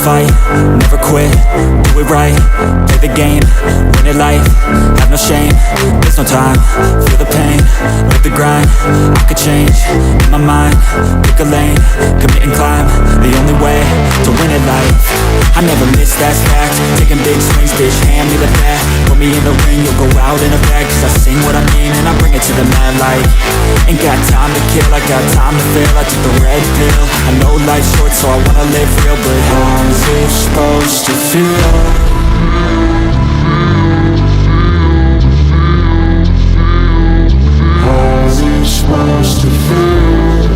fight, never quit, do it right, play the game, win it life, have no shame, there's no time, feel the pain, live the grind, I could change, in my mind, pick a lane, commit and climb, the only way to win it life, I never miss, that's fact, taking big swings, bitch, hand me the bat, put me in the ring, you'll go out in a bag, cause I sing what I mean and I bring it to the mad light, ain't got time to kill, I got time to feel, I took the red pill, I know life's short so I wanna live real, but how's it supposed to feel? How's it supposed to feel?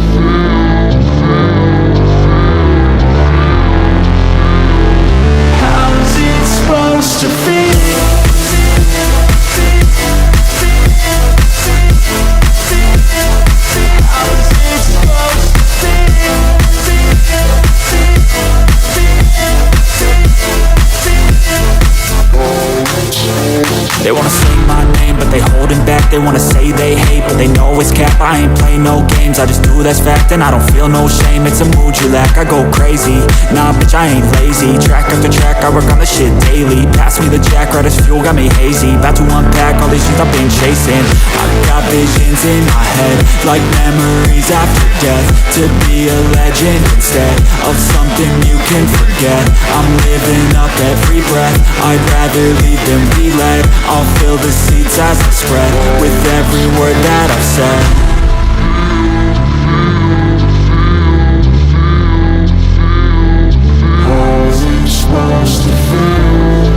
How's it supposed to feel? They wanna say my name, but they holding back. They wanna say they hate, but they know it's cap. I ain't play no games, I just do that's fact. And I don't feel no shame, it's a mood you lack. I go crazy, nah bitch I ain't lazy. Track after track, I work on the shit daily. Pass me the jack, right as fuel, got me hazy. About to unpack all these shit I've been chasing. I've got visions in my head, like memories after death. To be a legend instead of something you can forget. I'm living up every breath, I'd rather lead than be led. I'll fill the seats as I spread with every word that I've said. How's it supposed to feel?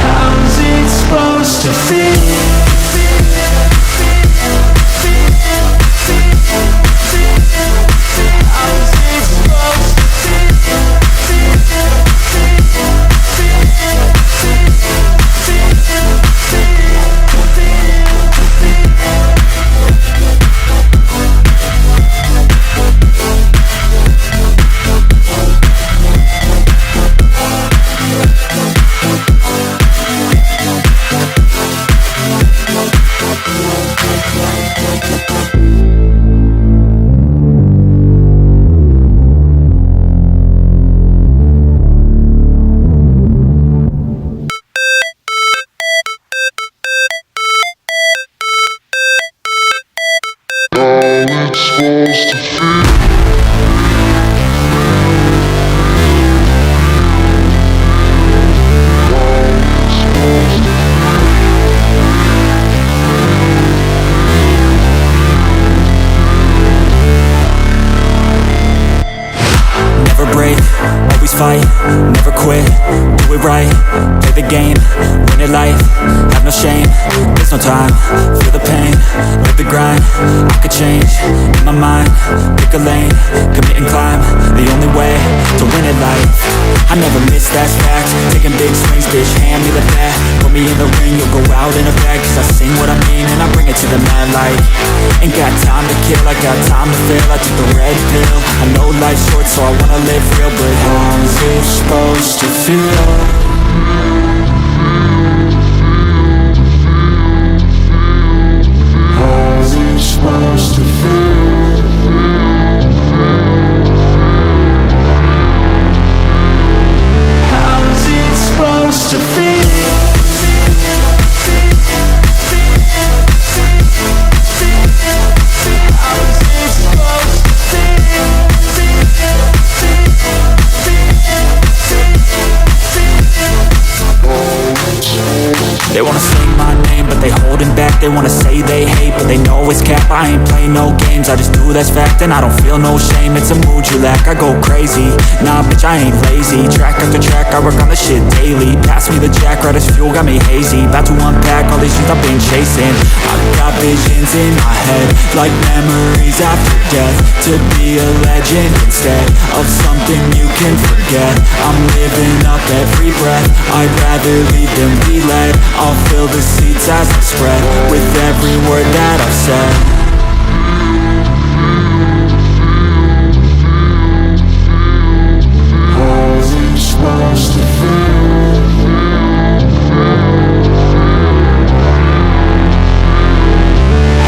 How's it supposed to feel? Fight, never quit, do it right, play the game, win it life, have no shame, there's no time, feel the pain, live the grind, I could change, in my mind, pick a lane, commit and climb, the only way to win it life, I never miss, that's fact, taking big swings, bitch, hand me the bat, put me in the ring, you'll go out in a bag, cause I sing what I mean and I bring it to the mad light, ain't got time to kill, I got time to feel, I took the red pill, I know life's short so I wanna live real, but how's it supposed to feel? How's it supposed to feel? How's it supposed to feel? They wanna say my name, but they holding back. They wanna say they hate, but they know it's cap. I ain't play no games, I just do that's fact. And I don't feel no shame, it's a mood you lack. I go crazy, nah bitch I ain't lazy. Track after track, I work on the shit daily. Pass me the jack, right as fuel, got me hazy. About to unpack all these shit I've been chasing. I've got visions in my head, like memories after death. To be a legend instead of something you can forget. I'm living up every breath, I'd rather lead than be led. I'll fill the seats as I spread with every word that I've said. How's it supposed to feel?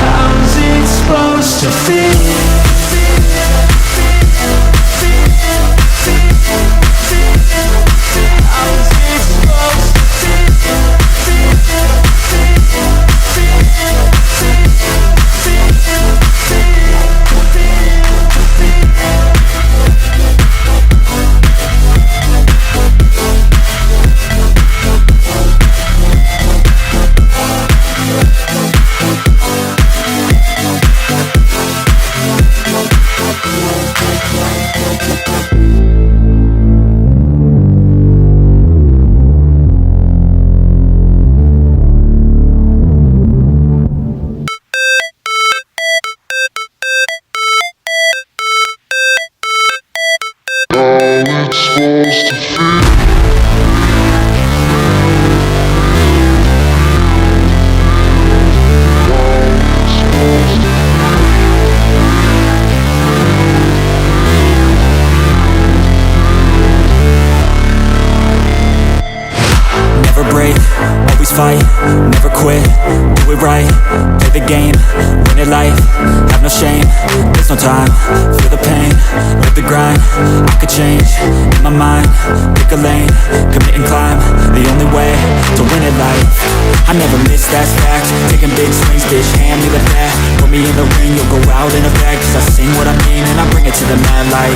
How's it supposed to feel? How it's supposed to feel. Never break, always fight, never quit, do it right, play the game, win it life, have no shame, there's no time, feel the pain, live the grind, I could change, in my mind, pick a lane, commit and climb, the only way to win it life, I never miss, that's fact, taking big swings, bitch, hand me the bat, put me in the ring, you'll go out in a bag, cause I sing what I mean and I bring it to the mad light,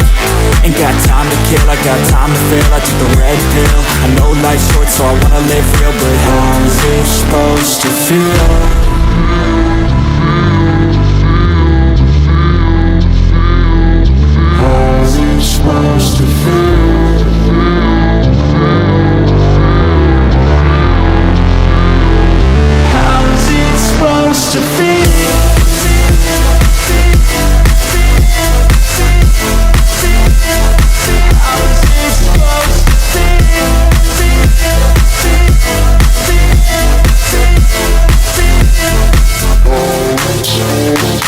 ain't got time to kill, I got time to feel, I took the red pill, I know life's short so I wanna live real, but how's it supposed to feel? How's it supposed to feel? How's it supposed to feel?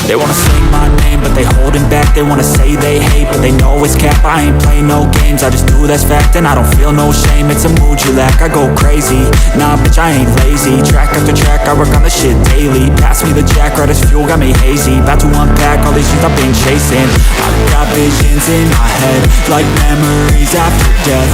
They wanna sing my name, but they holding back. They wanna say they hate, but they know it's cap. I ain't play no games, I just do that's fact. And I don't feel no shame, it's a mood you lack. I go crazy, nah bitch I ain't lazy. Track after track, I work on the shit daily. Pass me the jack, right as fuel, got me hazy. About to unpack all these things I've been chasing. I've got visions in my head, like memories after death.